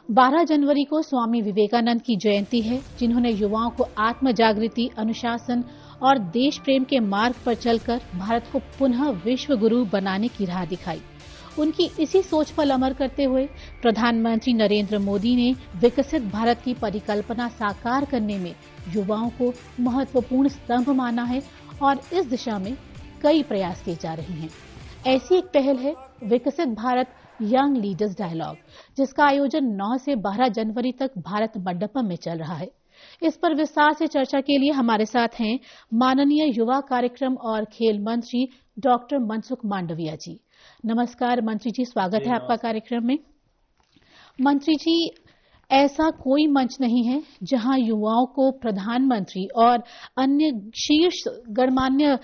12 जनवरी को स्वामी विवेकानंद की जयंती है, जिन्होंने युवाओं को आत्म जागृति, अनुशासन और देश प्रेम के मार्ग पर चलकर भारत को पुनः विश्व गुरु बनाने की राह दिखाई। उनकी इसी सोच पर अमल करते हुए प्रधानमंत्री नरेंद्र मोदी ने विकसित भारत की परिकल्पना साकार करने में युवाओं को महत्वपूर्ण स्तंभ माना है और इस दिशा में कई प्रयास किए जा रहे हैं। ऐसी एक पहल है विकसित भारत यंग लीडर्स डायलॉग, जिसका आयोजन 9 से 12 जनवरी तक भारत मंडपम में चल रहा है। इस पर विस्तार से चर्चा के लिए हमारे साथ हैं माननीय युवा कार्यक्रम और खेल मंत्री डॉक्टर मनसुख मांडविया जी। नमस्कार मंत्री जी, स्वागत है आपका कार्यक्रम में। मंत्री जी, ऐसा कोई मंच नहीं है जहां युवाओं को प्रधानमंत्री और अन्य शीर्ष गणमान्य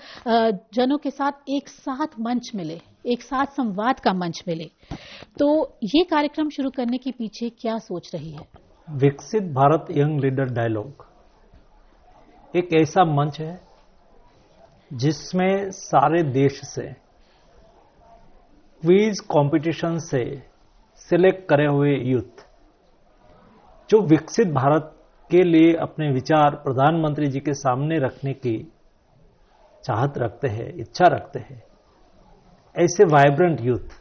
जनों के साथ एक साथ मंच मिले, एक साथ संवाद का मंच मिले। तो ये कार्यक्रम शुरू करने के पीछे क्या सोच रही है? विकसित भारत यंग लीडर डायलॉग एक ऐसा मंच है जिसमें सारे देश से क्विज कंपटीशन से सिलेक्ट करे हुए यूथ जो विकसित भारत के लिए अपने विचार प्रधानमंत्री जी के सामने रखने की चाहत रखते हैं, इच्छा रखते हैं, ऐसे वाइब्रेंट यूथ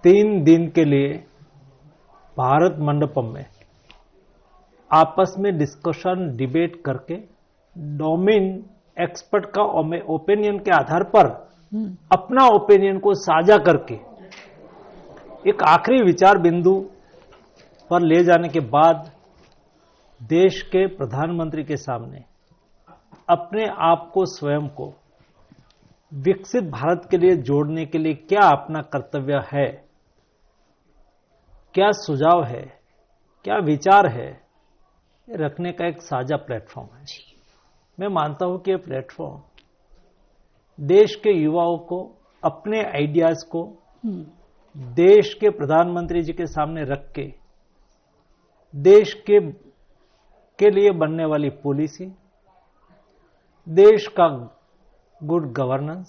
3 दिन के लिए भारत मंडपम में आपस में डिस्कशन, डिबेट करके डोमेन एक्सपर्ट का ओपिनियन के आधार पर अपना ओपिनियन को साझा करके एक आखिरी विचार बिंदु पर ले जाने के बाद देश के प्रधानमंत्री के सामने अपने आप को, स्वयं को विकसित भारत के लिए जोड़ने के लिए क्या अपना कर्तव्य है, क्या सुझाव है, क्या विचार है, रखने का एक साझा प्लेटफॉर्म है। मैं मानता हूं कि यह प्लेटफॉर्म देश के युवाओं को अपने आइडियाज को देश के प्रधानमंत्री जी के सामने रख के देश के लिए बनने वाली पॉलिसी, देश का गुड गवर्नेंस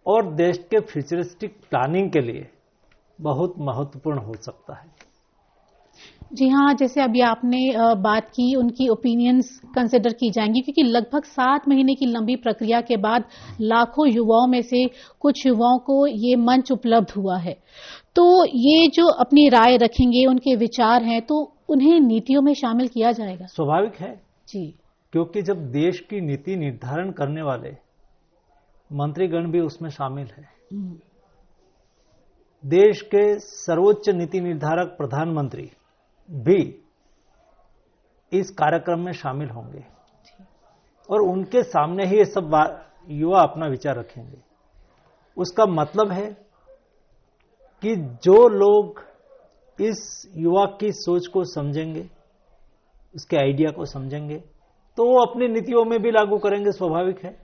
और देश के फ्यूचरिस्टिक प्लानिंग के लिए बहुत महत्वपूर्ण हो सकता है। जी हाँ, जैसे अभी आपने बात की, उनकी ओपिनियंस कंसिडर की जाएंगी, क्योंकि लगभग 7 महीने की लंबी प्रक्रिया के बाद लाखों युवाओं में से कुछ युवाओं को ये मंच उपलब्ध हुआ है। तो ये जो अपनी राय रखेंगे, उनके विचार हैं, तो उन्हें नीतियों में शामिल किया जाएगा? स्वाभाविक है जी, क्योंकि जब देश की नीति निर्धारण करने वाले मंत्रीगण भी उसमें शामिल है, देश के सर्वोच्च नीति निर्धारक प्रधानमंत्री भी इस कार्यक्रम में शामिल होंगे और उनके सामने ही ये सब युवा अपना विचार रखेंगे। उसका मतलब है कि जो लोग इस युवा की सोच को समझेंगे, उसके आइडिया को समझेंगे, तो वो अपनी नीतियों में भी लागू करेंगे, स्वाभाविक है।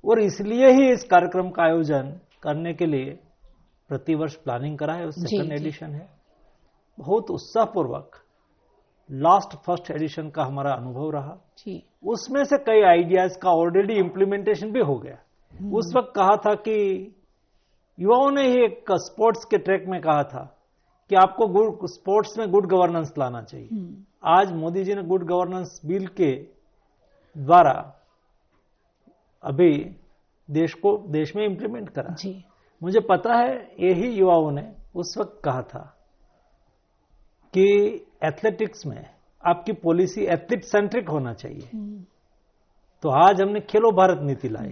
और इसलिए ही इस कार्यक्रम का आयोजन करने के लिए प्रतिवर्ष प्लानिंग करा है। सेकंड एडिशन है। बहुत उत्साहपूर्वक फर्स्ट एडिशन का हमारा अनुभव रहा जी। उसमें से कई आइडियाज का ऑलरेडी इंप्लीमेंटेशन भी हो गया। उस वक्त कहा था कि युवाओं ने ही एक स्पोर्ट्स के ट्रैक में कहा था कि आपको स्पोर्ट्स में गुड गवर्नेंस लाना चाहिए। आज मोदी जी ने गुड गवर्नेंस बिल के द्वारा अभी देश में इंप्लीमेंट करा जी। मुझे पता है यही युवाओं ने उस वक्त कहा था कि एथलेटिक्स में आपकी पॉलिसी एथलीट सेंट्रिक होना चाहिए। तो आज हमने खेलो भारत नीति लाई।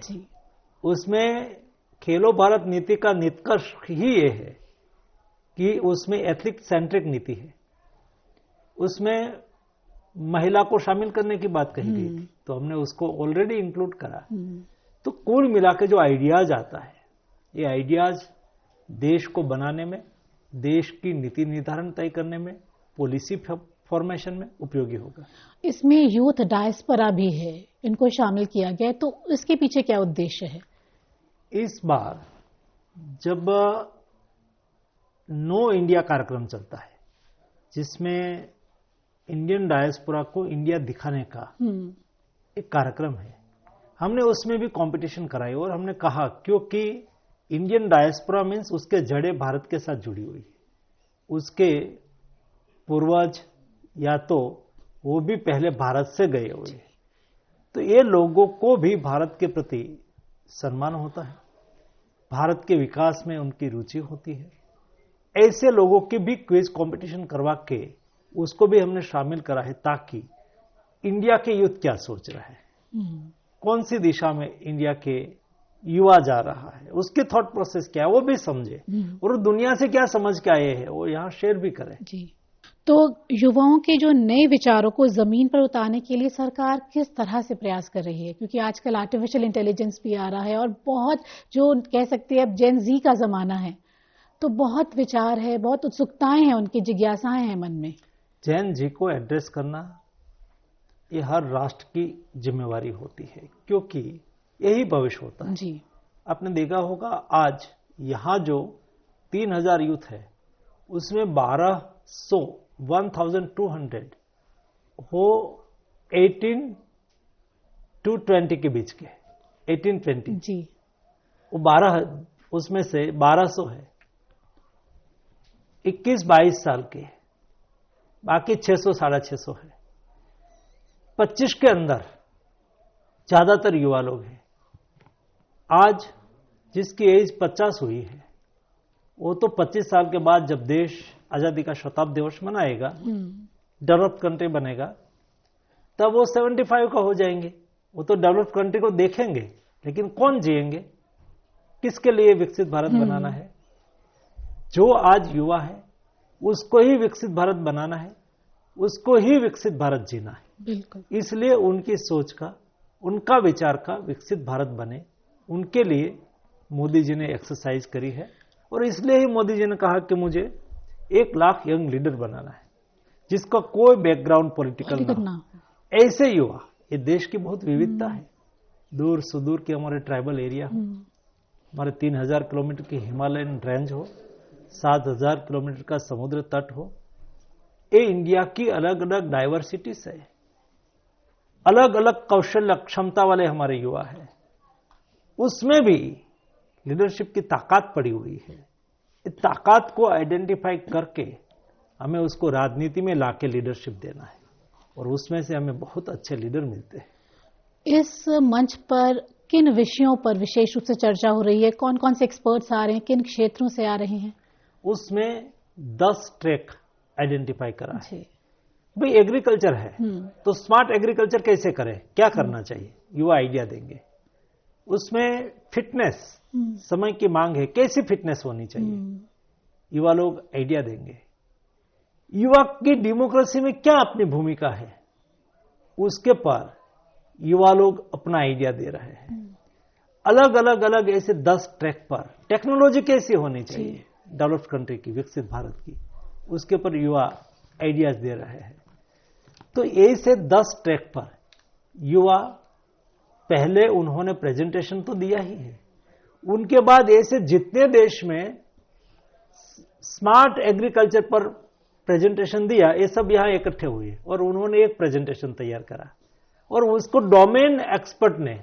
उसमें खेलो भारत नीति का निष्कर्ष ही ये है कि उसमें एथलीट सेंट्रिक नीति है। उसमें महिला को शामिल करने की बात कही गई थी, तो हमने उसको ऑलरेडी इंक्लूड करा। तो कुल मिला के जो आइडियाज आता है, ये आइडियाज देश को बनाने में, देश की नीति निर्धारण तय करने में, पॉलिसी फॉर्मेशन में उपयोगी होगा। इसमें यूथ डायस्पोरा भी है, इनको शामिल किया गया, तो इसके पीछे क्या उद्देश्य है? इस बार जब नो इंडिया कार्यक्रम चलता है, जिसमें इंडियन डायस्पोरा को इंडिया दिखाने का एक कार्यक्रम है, हमने उसमें भी कंपटीशन कराई और हमने कहा क्योंकि इंडियन डायस्पोरा मीन्स उसके जड़ें भारत के साथ जुड़ी हुई है, उसके पूर्वज या तो वो भी पहले भारत से गए हुए, तो ये लोगों को भी भारत के प्रति सम्मान होता है, भारत के विकास में उनकी रुचि होती है। ऐसे लोगों की भी क्विज कंपटीशन करवा के उसको भी हमने शामिल करा है, ताकि इंडिया के यूथ क्या सोच रहा है, कौन सी दिशा में इंडिया के युवा जा रहा है, उसके थॉट प्रोसेस क्या है, वो भी समझे, और दुनिया से क्या समझ के आए हैं वो यहाँ शेयर भी करें। जी, तो युवाओं के जो नए विचारों को जमीन पर उतारने के लिए सरकार किस तरह से प्रयास कर रही है? क्योंकि आजकल आर्टिफिशियल इंटेलिजेंस भी आ रहा है और बहुत जो कह सकते हैं अब जेन जी का जमाना है, तो बहुत विचार है, बहुत उत्सुकताएं हैं, उनकी जिज्ञासाएं हैं मन में। जेन जी को एड्रेस करना ये हर राष्ट्र की जिम्मेवारी होती है, क्योंकि यही भविष्य होता है। जी, आपने देखा होगा आज यहाँ जो 3000 यूथ है उसमें 1200 वो 18 to 20 के बीच के 18-20 जी, वो 12 उसमें से 1200 है 21-22 साल के, बाकी 600-650 है। 25 के अंदर ज्यादातर युवा लोग हैं। आज जिसकी एज 50 हुई है वो तो 25 साल के बाद जब देश आजादी का शताब्दी दिवस मनाएगा, डेवलप्ड कंट्री बनेगा, तब वो 75 का हो जाएंगे। वो तो डेवलप्ड कंट्री को देखेंगे, लेकिन कौन जिएंगे, किसके लिए विकसित भारत बनाना है? जो आज युवा है उसको ही विकसित भारत बनाना है, उसको ही विकसित भारत जीना है। बिल्कुल। इसलिए उनकी सोच का, उनका विचार का विकसित भारत बने, उनके लिए मोदी जी ने एक्सरसाइज करी है। और इसलिए ही मोदी जी ने कहा कि मुझे 1 लाख यंग लीडर बनाना है जिसका कोई बैकग्राउंड पॉलिटिकल ना हो। ऐसे युवा, ये देश की बहुत विविधता है। दूर सुदूर के हमारे ट्राइबल एरिया हो, हमारे 3000 किलोमीटर की हिमालयन रेंज हो, 7000 किलोमीटर का समुद्र तट हो, ये इंडिया की अलग अलग डाइवर्सिटीज है, अलग अलग कौशल क्षमता वाले हमारे युवा है। उसमें भी लीडरशिप की ताकत पड़ी हुई है। इस ताकत को आइडेंटिफाई करके हमें उसको राजनीति में लाके लीडरशिप देना है, और उसमें से हमें बहुत अच्छे लीडर मिलते हैं। इस मंच पर किन विषयों पर विशेष रूप से चर्चा हो रही है? कौन कौन से एक्सपर्ट्स आ रहे हैं? किन क्षेत्रों से आ रहे हैं? उसमें 10 ट्रैक आइडेंटिफाई करा है। जी, भाई एग्रीकल्चर है तो स्मार्ट एग्रीकल्चर कैसे करें, क्या करना चाहिए, युवा आइडिया देंगे। उसमें फिटनेस, समय की मांग है, कैसी फिटनेस होनी चाहिए, युवा लोग आइडिया देंगे। युवा की डेमोक्रेसी में क्या अपनी भूमिका है, उसके पर युवा लोग अपना आइडिया दे रहे हैं। अलग अलग अलग ऐसे 10 ट्रैक पर टेक्नोलॉजी कैसी होनी चाहिए डेवलप्ड कंट्री की, विकसित भारत की, उसके पर युवा आइडियाज दे रहे हैं। तो ऐसे 10 ट्रैक पर युवा, पहले उन्होंने प्रेजेंटेशन तो दिया ही है, उनके बाद ऐसे जितने देश में स्मार्ट एग्रीकल्चर पर प्रेजेंटेशन दिया, ये सब यहां इकट्ठे हुए और उन्होंने एक प्रेजेंटेशन तैयार करा और उसको डोमेन एक्सपर्ट ने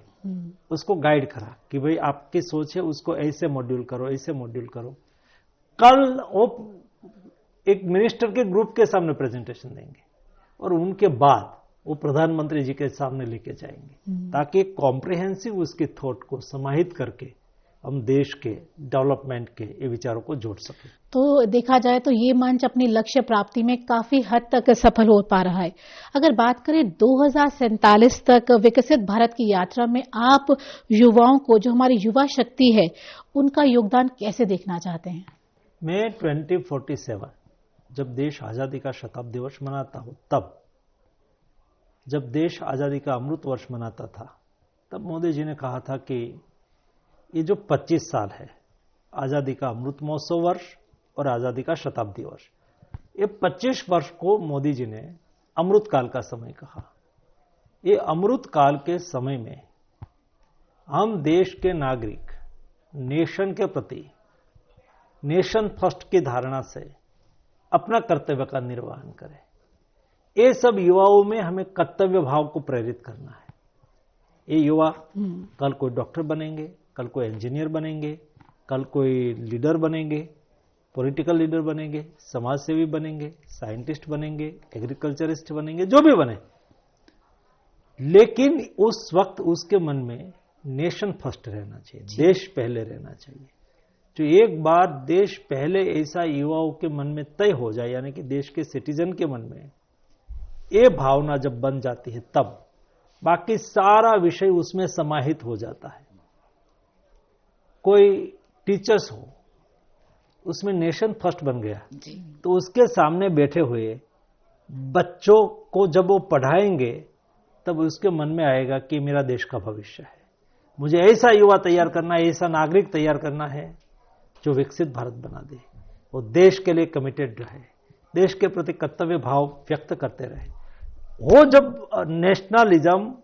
उसको गाइड करा कि भाई आपकी सोच है, उसको ऐसे मॉड्यूल करो, ऐसे मॉड्यूल करो। कल वो एक मिनिस्टर के ग्रुप के सामने प्रेजेंटेशन देंगे और उनके बाद वो प्रधानमंत्री जी के सामने लेके जाएंगे, ताकि कॉम्प्रिहेंसिव उसके थॉट को समाहित करके हम देश के डेवलपमेंट के ये विचारों को जोड़ सकें। तो देखा जाए तो ये मंच अपनी लक्ष्य प्राप्ति में काफी हद तक सफल हो पा रहा है। अगर बात करें 2047 तक विकसित भारत की यात्रा में, आप युवाओं को, जो हमारी युवा शक्ति है, उनका योगदान कैसे देखना चाहते हैं? मैं 2047 जब देश आजादी का शताब्दी दिवस मनाता हूं, तब जब देश आजादी का अमृत वर्ष मनाता था, तब मोदी जी ने कहा था कि ये जो 25 साल है, आजादी का अमृत महोत्सव वर्ष और आजादी का शताब्दी वर्ष, ये 25 वर्ष को मोदी जी ने अमृत काल का समय कहा। ये अमृत काल के समय में हम देश के नागरिक नेशन के प्रति, नेशन फर्स्ट की धारणा से अपना कर्तव्य का निर्वहन करें। ये सब युवाओं में हमें कर्तव्य भाव को प्रेरित करना है। ये युवा कल कोई डॉक्टर बनेंगे, कल कोई इंजीनियर बनेंगे, कल कोई लीडर बनेंगे, पॉलिटिकल लीडर बनेंगे, समाज सेवी बनेंगे, साइंटिस्ट बनेंगे, एग्रीकल्चरिस्ट बनेंगे, जो भी बने, लेकिन उस वक्त उसके मन में नेशन फर्स्ट रहना चाहिए, देश पहले रहना चाहिए। जो एक बार देश पहले ऐसा युवाओं के मन में तय हो जाए, यानी कि देश के सिटीजन के मन में ये भावना जब बन जाती है, तब बाकी सारा विषय उसमें समाहित हो जाता है। कोई टीचर्स हो, उसमें नेशन फर्स्ट बन गया, तो उसके सामने बैठे हुए बच्चों को जब वो पढ़ाएंगे, तब उसके मन में आएगा कि मेरा देश का भविष्य है, मुझे ऐसा युवा तैयार करना है, ऐसा नागरिक तैयार करना है जो विकसित भारत बना दे, वो देश के लिए कमिटेड रहे, देश के प्रति कर्तव्य भाव व्यक्त करते रहे। वो जब नेशनलिज्म,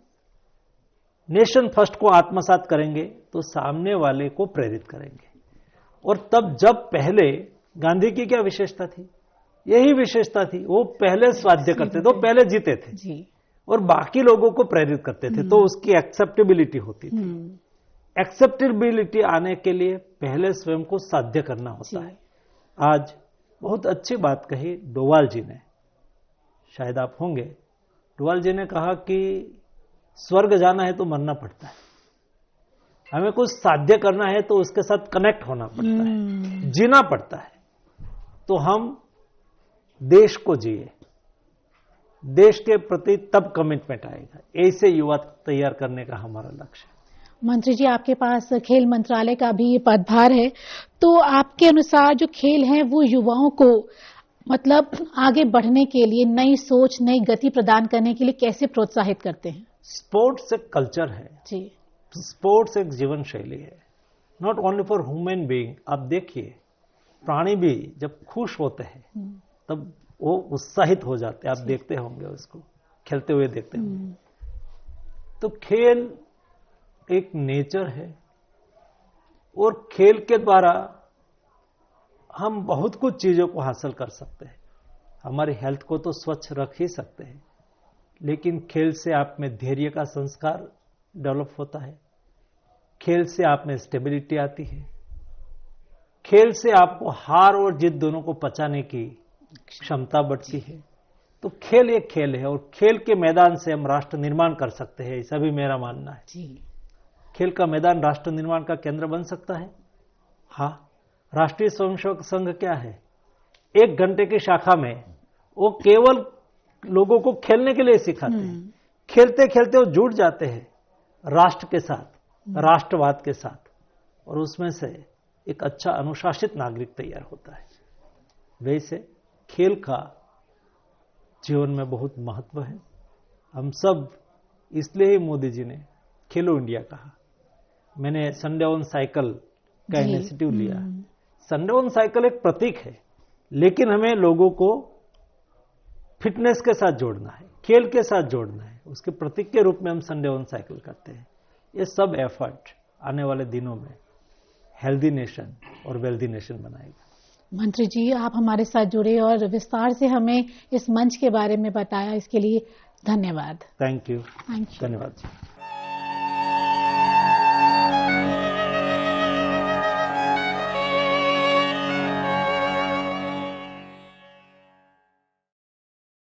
नेशन फर्स्ट को आत्मसात करेंगे, तो सामने वाले को प्रेरित करेंगे। और तब जब पहले गांधी की क्या विशेषता थी? यही विशेषता थी, वो पहले स्वाध्य करते थे, वो पहले जीते थे जी। और बाकी लोगों को प्रेरित करते थे, तो उसकी एक्सेप्टेबिलिटी होती थी। एक्सेप्टेबिलिटी आने के लिए पहले स्वयं को साध्य करना होता है। आज बहुत अच्छी बात कही डोवाल जी ने, शायद आप होंगे, डोवाल जी ने कहा कि स्वर्ग जाना है तो मरना पड़ता है, हमें कुछ साध्य करना है तो उसके साथ कनेक्ट होना पड़ता है, जीना पड़ता है। तो हम देश को जिए, देश के प्रति तब कमिटमेंट आएगा। ऐसे युवा तैयार करने का हमारा लक्ष्य है। मंत्री जी, आपके पास खेल मंत्रालय का भी पदभार है, तो आपके अनुसार जो खेल हैं वो युवाओं को मतलब आगे बढ़ने के लिए, नई सोच, नई गति प्रदान करने के लिए कैसे प्रोत्साहित करते हैं? स्पोर्ट्स एक कल्चर है जी, स्पोर्ट्स एक जीवन शैली है, not only for human being. आप देखिए, प्राणी भी जब खुश होते हैं तब वो उत्साहित हो जाते हैं, आप देखते होंगे उसको खेलते हुए देखते होंगे। तो खेल एक नेचर है, और खेल के द्वारा हम बहुत कुछ चीजों को हासिल कर सकते हैं। हमारी हेल्थ को तो स्वच्छ रख ही सकते हैं, लेकिन खेल से आप में धैर्य का संस्कार डेवलप होता है, खेल से आप में स्टेबिलिटी आती है, खेल से आपको हार और जीत दोनों को पचाने की क्षमता बढ़ती है। तो खेल एक खेल है, और खेल के मैदान से हम राष्ट्र निर्माण कर सकते हैं, ऐसा भी मेरा मानना है। खेल का मैदान राष्ट्र निर्माण का केंद्र बन सकता है। हाँ, राष्ट्रीय स्वयंसेवक संघ क्या है? 1 घंटे की शाखा में वो केवल लोगों को खेलने के लिए सिखाते हैं, खेलते खेलते वो जुड़ जाते हैं राष्ट्र के साथ, राष्ट्रवाद के साथ, और उसमें से एक अच्छा अनुशासित नागरिक तैयार होता है। वैसे खेल का जीवन में बहुत महत्व है। हम सब, इसलिए ही मोदी जी ने खेलो इंडिया कहा। मैंने संडे ऑन साइकिल का इनिशिएटिव लिया। संडे ऑन साइकिल एक प्रतीक है, लेकिन हमें लोगों को फिटनेस के साथ जोड़ना है, खेल के साथ जोड़ना है। उसके प्रतीक के रूप में हम संडे ऑन साइकिल करते हैं। ये सब एफर्ट आने वाले दिनों में हेल्दी नेशन और वेल्दी नेशन बनाएगा। मंत्री जी, आप हमारे साथ जुड़े और विस्तार से हमें इस मंच के बारे में बताया, इसके लिए धन्यवाद। Thank you. धन्यवाद।